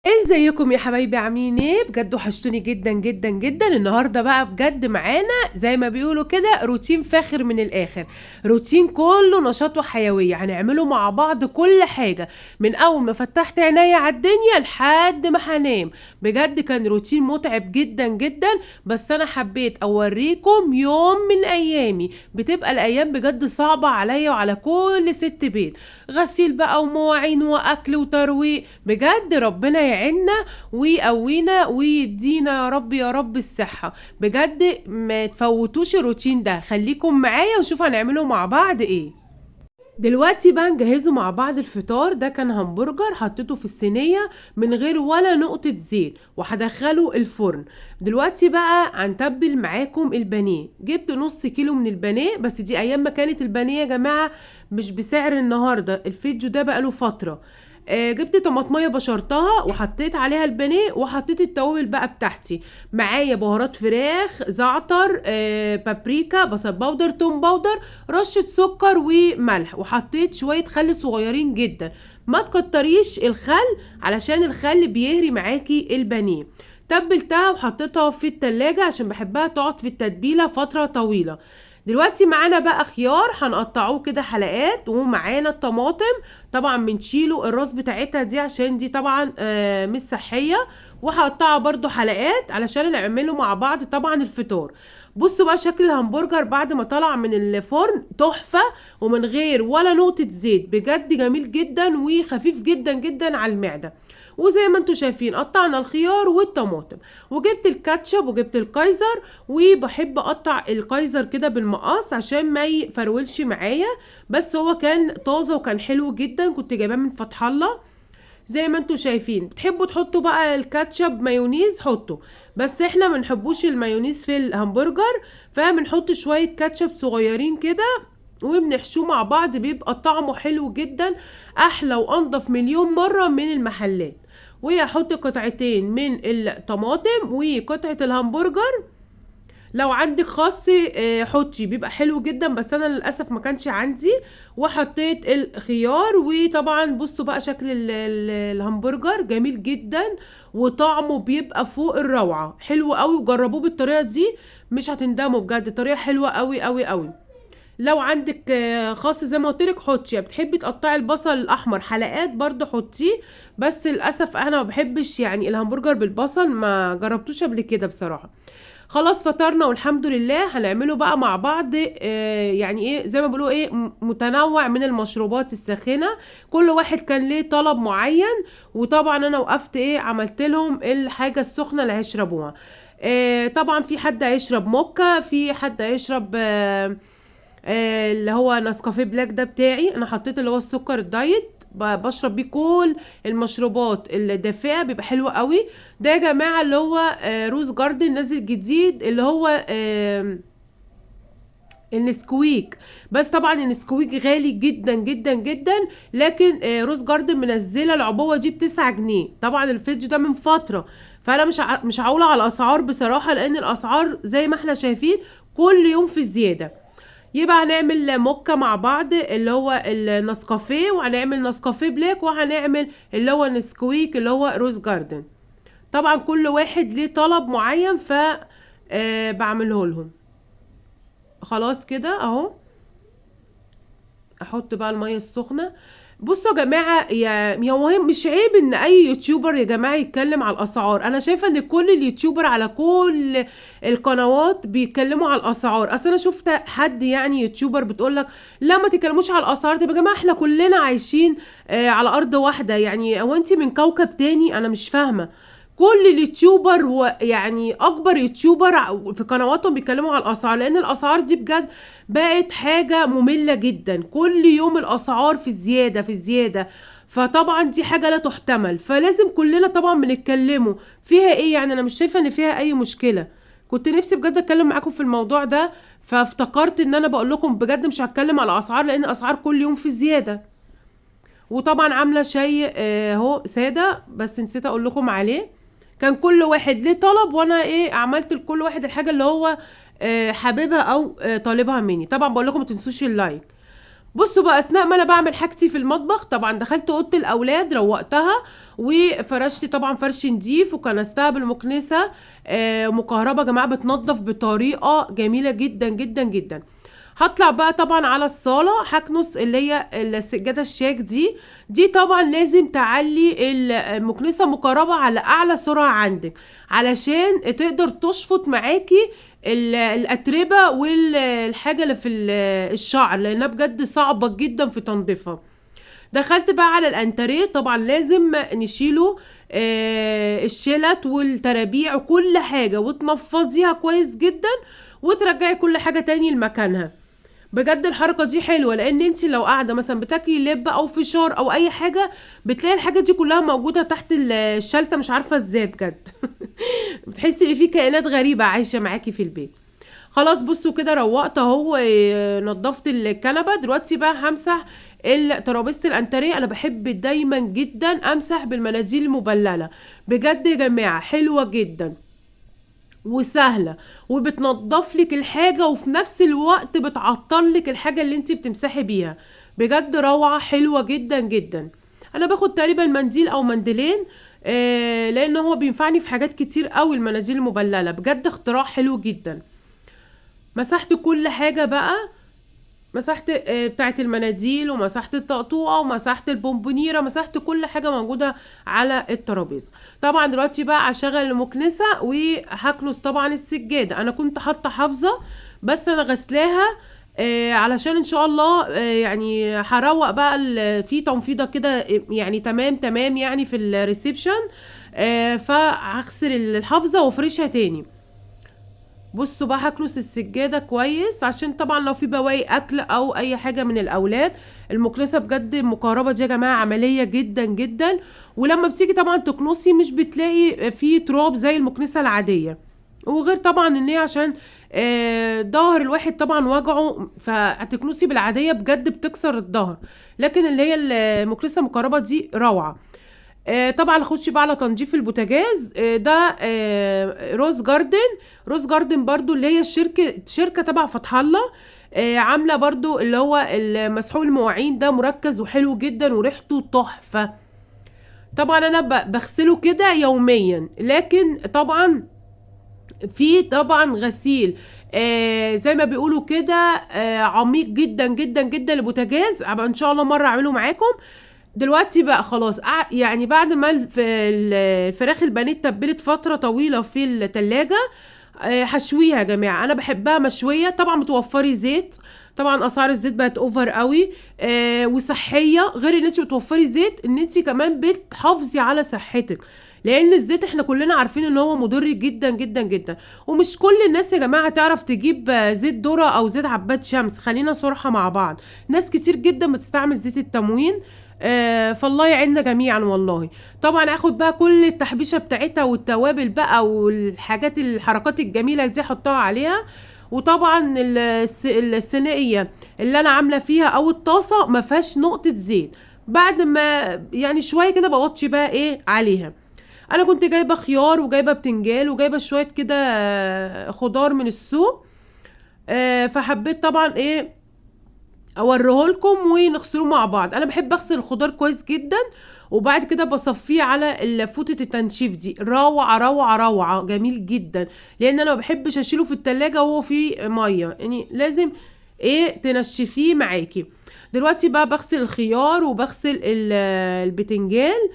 ازيكم يا حبايبي؟ عاملين ايه؟ بجد وحشتوني جدا جدا جدا. النهارده بقى بجد معانا زي ما بيقولوا كده روتين فاخر من الاخر، روتين كله نشاط وحيويه. هنعمله مع بعض كل حاجه من اول ما فتحت عينيا على الدنيا لحد ما هنام. بجد كان روتين متعب جدا جدا، بس انا حبيت اوريكم يوم من ايامي. بتبقى الايام بجد صعبه عليا وعلى كل ست بيت، غسيل بقى ومواعين واكل وترويق. بجد ربنا يعيننا ويقوينا ويدينا يا رب يا رب الصحة. بجد ما تفوتوش الروتين ده، خليكم معايا وشوف هنعمله مع بعض ايه. دلوقتي بقى نجهزه مع بعض. الفطار ده كان همبرجر حطيته في الصينية من غير ولا نقطة زيت وهدخله الفرن. دلوقتي بقى هنتبل معاكم البانيه. جبت نص كيلو من البانيه، بس دي ايام ما كانت البانيه يا جماعة مش بسعر النهاردة، الفيديو ده بقاله فترة. جبت طماطمية بشرتها وحطيت عليها البانيه وحطيت التوابل بقى بتاعتي. معايا بهارات فراخ، زعتر، بابريكا، بصل باودر، توم باودر، رشة سكر وملح، وحطيت شوية خل صغيرين جدا. ما تكتريش الخل علشان الخل بيهري معاكي البانيه. تبلتها وحطيتها في التلاجة عشان بحبها تقعد في التتبيلة فترة طويلة. دلوقتي معانا بقى خيار هنقطعوه كده حلقات، ومعانا الطماطم طبعا بنشيله الراس بتاعتها دي عشان دي طبعا مش صحية، وهقطعها برضو حلقات علشان نعمله مع بعض طبعا الفطار. بصوا بقى شكل الهمبرجر بعد ما طلع من الفرن تحفة، ومن غير ولا نقطة زيت. بجد جميل جدا وخفيف جدا جدا على المعدة. وزي ما انتم شايفين قطعنا الخيار والطماطم، وجبت الكاتشب وجبت الكايزر. وبحب اقطع الكايزر كده بالمقص عشان ما يفرولش معايا، بس هو كان طازه وكان حلو جدا، كنت جايباه من فتح الله. زي ما انتم شايفين بتحبوا تحطوا بقى الكاتشب مايونيز حطوا، بس احنا ما بنحبوش المايونيز في الهمبرجر، فبنحط شويه كاتشب صغيرين كده وبنحشوه مع بعض، بيبقى طعمه حلو جدا، احلى وانضف مليون مره من المحلات. وهحط قطعتين من الطماطم وقطعه الهمبرجر. لو عندك خاص حطي، بيبقى حلو جدا، بس انا للاسف ما كانش عندي. وحطيت الخيار. وطبعا بصوا بقى شكل الهمبرجر جميل جدا، وطعمه بيبقى فوق الروعة، حلو قوي. وجربوه بالطريقة دي مش هتندموا، بجد طريقة حلوة قوي قوي قوي. لو عندك خاص زي ما قلت لك حطي، بتحبي تقطعي البصل الاحمر حلقات برضو حطيه، بس للاسف انا ما بحبش يعني الهمبرجر بالبصل، ما جربتوش قبل كده بصراحة. خلاص فطرنا والحمد لله. هنعمله بقى مع بعض يعني ايه زي ما بيقولوا ايه متنوع من المشروبات الساخنة. كل واحد كان ليه طلب معين، وطبعا انا وقفت ايه عملت لهم الحاجة السخنة اللي هيشربوها. طبعا في حد هيشرب موكا، في حد هيشرب اللي هو نسكافيه بلاك ده بتاعي، انا حطيت اللي هو السكر الدايت. بشرب بيه كل المشروبات الدافئه، بيبقى حلو قوي. ده يا جماعه اللي هو روز جاردن نازل جديد، اللي هو النسكويك. بس طبعا النسكويك غالي جدا جدا جدا، لكن روز جاردن منزله العبوه دي ب9 جنيه. طبعا الفيديو ده من فتره، فانا مش هقول على الاسعار بصراحه، لان الاسعار زي ما احنا شايفين كل يوم في زياده. يبقى هنعمل موكا مع بعض اللي هو النسكافيه، وهنعمل نسكافيه بلاك، وهنعمل اللي هو نسكويك اللي هو روز جاردن. طبعا كل واحد ليه طلب معين ف بعمله لهم. خلاص كده اهو. احط بقى المية السخنة. بصوا يا جماعة، يا مهم مش عيب ان اي يوتيوبر يا جماعة يتكلم على الاسعار. انا شايفة ان كل اليوتيوبر على كل القنوات بيتكلموا على الاسعار. اصل انا شفت حد يعني يوتيوبر بتقولك لا ما تتكلموش على الاسعار. طب يا جماعة احنا كلنا عايشين على ارض واحدة يعني، او انتي من كوكب تاني؟ انا مش فاهمة. كل اليوتيوبر ويعني اكبر يوتيوبر في قنواتهم بيتكلموا على الاسعار، لان الاسعار دي بجد بقت حاجة مملة جدا. كل يوم الاسعار في الزيادة في الزيادة، فطبعا دي حاجة لا تحتمل، فلازم كلنا طبعا بنتكلموا فيها. ايه يعني؟ انا مش شايفة ان فيها اي مشكلة. كنت نفسي بجد اتكلم معاكم في الموضوع ده، فافتكرت ان انا بقول لكم بجد مش هتكلم على اسعار، لان الاسعار كل يوم في زيادة. وطبعا عاملة شاي اهو سادة، بس نسيت اقول لكم عليه. كان كل واحد ليه طلب، وانا ايه عملت لكل واحد الحاجة اللي هو حاببها او طالبها مني. طبعا بقول لكم ما تنسوش اللايك. بصوا بقى، اثناء ما انا بعمل حاجتي في المطبخ طبعا دخلت اوضه الاولاد روقتها، وفرشت طبعا فرش نضيف وكنستها بالمكنسه مكهربه يا جماعه، بتنضف بطريقه جميله جدا جدا جدا. هطلع بقى طبعا على الصاله، هكنس اللي هي السجاده الشاك دي طبعا لازم تعلي المكنسه مكهربه على اعلى سرعه عندك، علشان تقدر تشفط معاكي الاتربه والحاجه اللي في الشعر، لانها بجد صعبه جدا في تنظيفها. دخلت بقى على الانتريه، طبعا لازم نشيله الشلت والترابيع وكل حاجه، وتنفضيها كويس جدا، وترجعي كل حاجه تاني لمكانها. بجد الحركه دي حلوه، لان انت لو قاعده مثلا بتاكلي لب او فشار او اي حاجه، بتلاقي الحاجه دي كلها موجوده تحت الشلته، مش عارفه ازاي بجد. بتحسي ان في كائنات غريبه عايشه معاكي في البيت. خلاص بصوا كده روقت اهو، نضفت الكنبه. دلوقتي بقى همسح ترابيزه الانتريه. انا بحب دايما جدا امسح بالمناديل المبلله، بجد يا جماعه حلوه جدا وسهله، وبتنضف لك الحاجه وفي نفس الوقت بتعطل لك الحاجه اللي انت بتمسحي بيها. بجد روعه حلوه جدا جدا. انا باخد تقريبا منديل او منديلين، لان هو بينفعني في حاجات كتير قوي. المناديل المبلله بجد اختراع حلو جدا. مسحت كل حاجه بقى، مسحت بتاعت المناديل، ومسحت الطقطوقه، ومسحت البونبونيره، مسحت كل حاجه موجوده على الترابيزه. طبعا دلوقتي بقى هشغل المكنسه وهكنس طبعا السجاده. انا كنت حاطه حافظه بس انا غسلاها علشان ان شاء الله يعني هروق بقى في تنفيضه كده يعني تمام تمام يعني في الريسبشن، فهغسل الحافظه وافرشها تاني. بصوا بقى هكنس السجادة كويس، عشان طبعا لو في بواقي اكل او اي حاجة من الاولاد. المكنسة بجد المقاربة دي يا جماعة عملية جدا جدا، ولما بتيجي طبعا تكنسي مش بتلاقي فيه تراب زي المكنسة العادية. وغير طبعا ان هي عشان ظهر الواحد طبعا وجعه، فهتكنسي بالعادية بجد بتكسر الظهر، لكن اللي هي المكنسة المقاربة دي روعة. طبعا اخش بقى على تنظيف البوتاجاز. ده روز جاردن. روز جاردن برضو اللي هي شركة تبع فتح الله، عاملة برضو اللي هو المسحوق المواعين ده مركز وحلو جدا وريحته تحفة. طبعا انا بغسله كده يوميا، لكن طبعا في طبعا غسيل زي ما بيقولوا كده عميق جدا جدا جدا للبوتاجاز. ان شاء الله مرة اعمله معاكم. دلوقتي بقى خلاص يعني بعد ما الفراخ البانيه اتبلت فترة طويلة في التلاجة، هشويها يا جماعة. انا بحبها مشوية. طبعا بتوفري زيت، طبعا اسعار الزيت بقت اوفر قوي وصحية. غير ان انت بتوفري زيت، ان انت كمان بتحافظي على صحتك، لان الزيت احنا كلنا عارفين ان هو مضر جدا جدا جدا. ومش كل الناس يا جماعة تعرف تجيب زيت ذرة او زيت عباد شمس، خلينا صراحة مع بعض. ناس كتير جدا بتستعمل زيت التموين، فالله يعيننا جميعا والله. طبعا اخد بقى كل التحبيشه بتاعتها والتوابل بقى والحاجات الحركات الجميله دي احطها عليها. وطبعا الصينيه اللي انا عامله فيها او الطاسه ما فيهاش نقطه زيت. بعد ما يعني شويه كده بوطي بقى ايه عليها. انا كنت جايبه خيار وجايبه بتنجال وجايبه شويه كده خضار من السوق، فحبيت طبعا ايه اوريهولكم ونغسله مع بعض. انا بحب اغسل الخضار كويس جدا، وبعد كده بصفيه على فوطه التنشيف دي. روعه روعه روعه جميل جدا، لان انا ما بحبش اشيله في التلاجة وهو فيه ميه، يعني لازم ايه تنشفيه معاكي. دلوقتي بقى بغسل الخيار وبغسل البتنجال،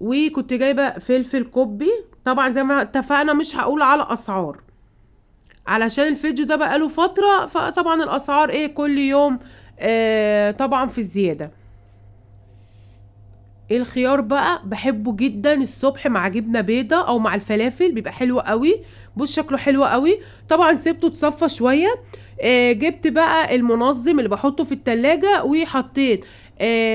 وكنت جايبه فلفل كوبي. طبعا زي ما اتفقنا مش هقول على اسعار علشان الفيديو ده بقاله فتره، فطبعا الاسعار ايه كل يوم طبعا في الزيادة. الخيار بقى بحبه جدا الصبح مع جبنة بيضة او مع الفلافل، بيبقى حلو قوي. بص شكله حلو قوي. طبعا سيبته تصفى شوية. جبت بقى المنظم اللي بحطه في التلاجة، وحطيت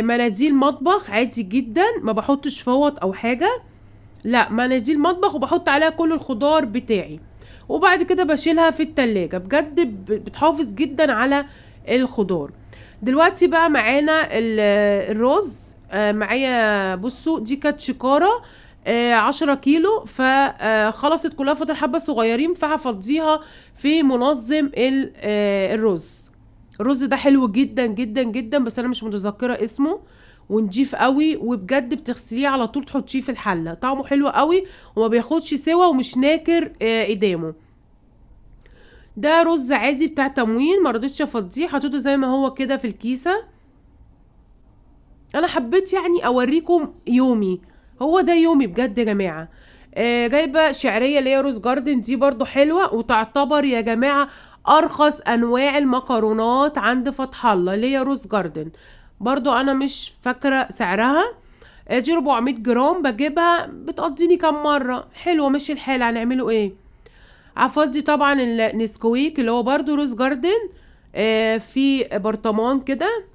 مناديل مطبخ عادي جدا، ما بحطش فوط او حاجة، لا مناديل مطبخ، وبحط عليها كل الخضار بتاعي. وبعد كده بشيلها في التلاجة. بجد بتحافظ جدا على الخضار. دلوقتي بقى معانا الرز. معايا بصوا دي كانت شكارة 10 كيلو، فخلصت كلها، فاضل حبة صغيرين، فهفضيها في منظم الرز. الرز ده حلو جدا جدا جدا، بس انا مش متذكره اسمه. ونضيف قوي، وبجد بتغسليه على طول تحطيه في الحله، طعمه حلو قوي وما بياخدش سوا ومش ناكر قدامه. ده رز عادي بتاع تموين، ما رضيتش افضيه، حطيته زي ما هو كده في الكيسه. انا حبيت يعني اوريكم يومي، هو ده يومي بجد يا جماعه. جايبه شعريه اللي هي روز جاردن، دي برضو حلوه، وتعتبر يا جماعه ارخص انواع المكرونات عند فتح الله اللي هي روز جاردن. برضو انا مش فاكره سعرها. دي 400 جرام بجيبها، بتقضيني كام مره، حلوه ماشي الحال، هنعمله ايه. عفضي طبعا النسكويك اللي هو برضو روز جاردن، في برطمان كده.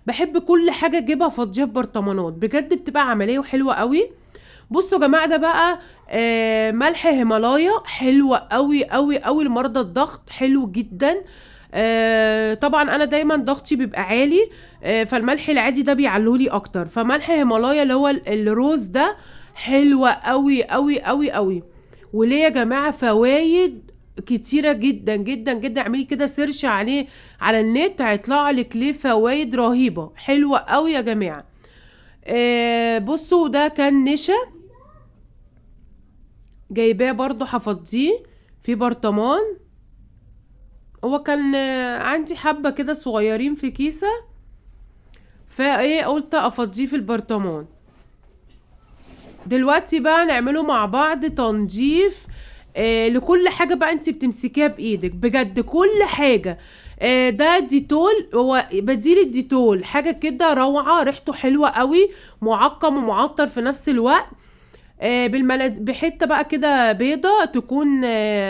بحب كل حاجه اجيبها افضيها في برطمانات، بجد بتبقى عمليه وحلوه قوي. بصوا يا جماعه، ده بقى ملح هيمالايا، حلوه قوي قوي قوي لمرضى الضغط، حلو جدا. طبعا انا دايما ضغطي بيبقى عالي، فالملح العادي ده بيعلولي اكتر، فملح هيمالايا اللي هو الروز ده حلوه قوي قوي قوي قوي. وليه يا جماعه فوايد كتيره جدا جدا جدا، اعملي كده سيرش عليه على النت، هيطلع لك ليه فوايد رهيبه حلوه قوي يا جماعه. بصوا ده كان نشا، جايباه برضو حفظيه في برطمان. هو كان عندي حبة كده صغيرين في كيسة، فايه قلت افضيه في البرطمان. دلوقتي بقى نعمله مع بعض تنظيف لكل حاجة بقى انت بتمسكيها بايدك، بجد كل حاجة. ده ديتول، هو بديل الديتول، حاجة كده روعة، ريحته حلوة قوي، معقم ومعطر في نفس الوقت. بحته بقى كده بيضه تكون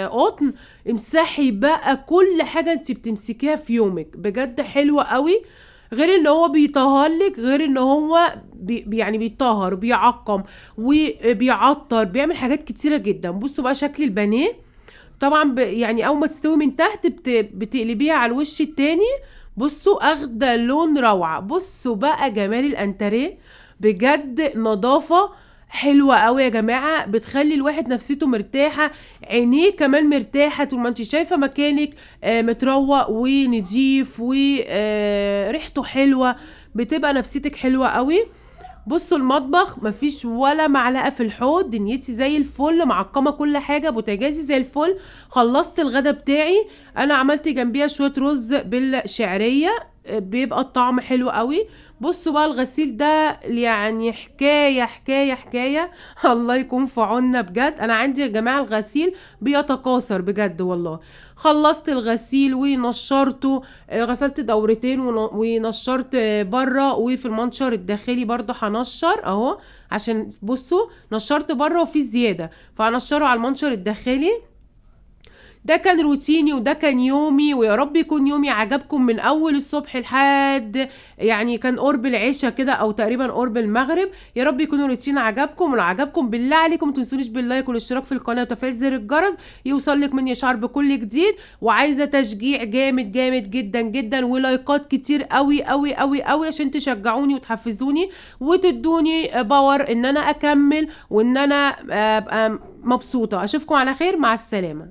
قطن. امسحي بقى كل حاجه انت بتمسكيها في يومك، بجد حلوه قوي. غير ان هو بيطهرلك، غير ان هو يعني بيطهر، بيعقم وبيعطر، بيعمل حاجات كتيره جدا. بصوا بقى شكل البانيه، طبعا يعني اول ما تستوي من تحت بتقلبيها على الوش التاني. بصوا اخده لون روعه. بصوا بقى جمال الانتريه، بجد نظافه حلوة قوي يا جماعة، بتخلي الواحد نفسيته مرتاحة، عينيه كمان مرتاحة طول ما انت شايفة مكانك متروق ونضيف وريحته حلوة، بتبقى نفسيتك حلوة قوي. بصوا المطبخ مفيش ولا معلقه في الحوض، دنيتي زي الفل، معقمه كل حاجه، بوتاجازي زي الفل. خلصت الغدا بتاعي، انا عملت جنبيها شويه رز بالشعريه، بيبقى الطعم حلو قوي. بصوا بقى الغسيل ده يعني حكايه حكايه حكايه الله يكون في عوننا بجد. انا عندي يا جماعه الغسيل بيتكاثر بجد والله. خلصت الغسيل ونشرته، غسلت دورتين ونشرت بره، وفي المنشر الداخلي برضه هنشر اهو، عشان بصوا نشرت بره وفي زياده، فهنشره على المنشر الداخلي. ده كان روتيني وده كان يومي، ويا رب يكون يومي عجبكم من اول الصبح لحد يعني كان قرب العشاء كده او تقريبا قرب المغرب. يا رب يكون الروتين عجبكم، ولو عجبكم بالله عليكم متنسونيش باللايك والاشتراك في القناه وتفعيل زر الجرس يوصل لك مني اشعار بكل جديد. وعايزه تشجيع جامد جامد جدا جدا، ولايكات كتير قوي قوي قوي قوي، عشان تشجعوني وتحفزوني وتدوني باور ان انا اكمل، وان انا ابقى مبسوطه. اشوفكم على خير، مع السلامه.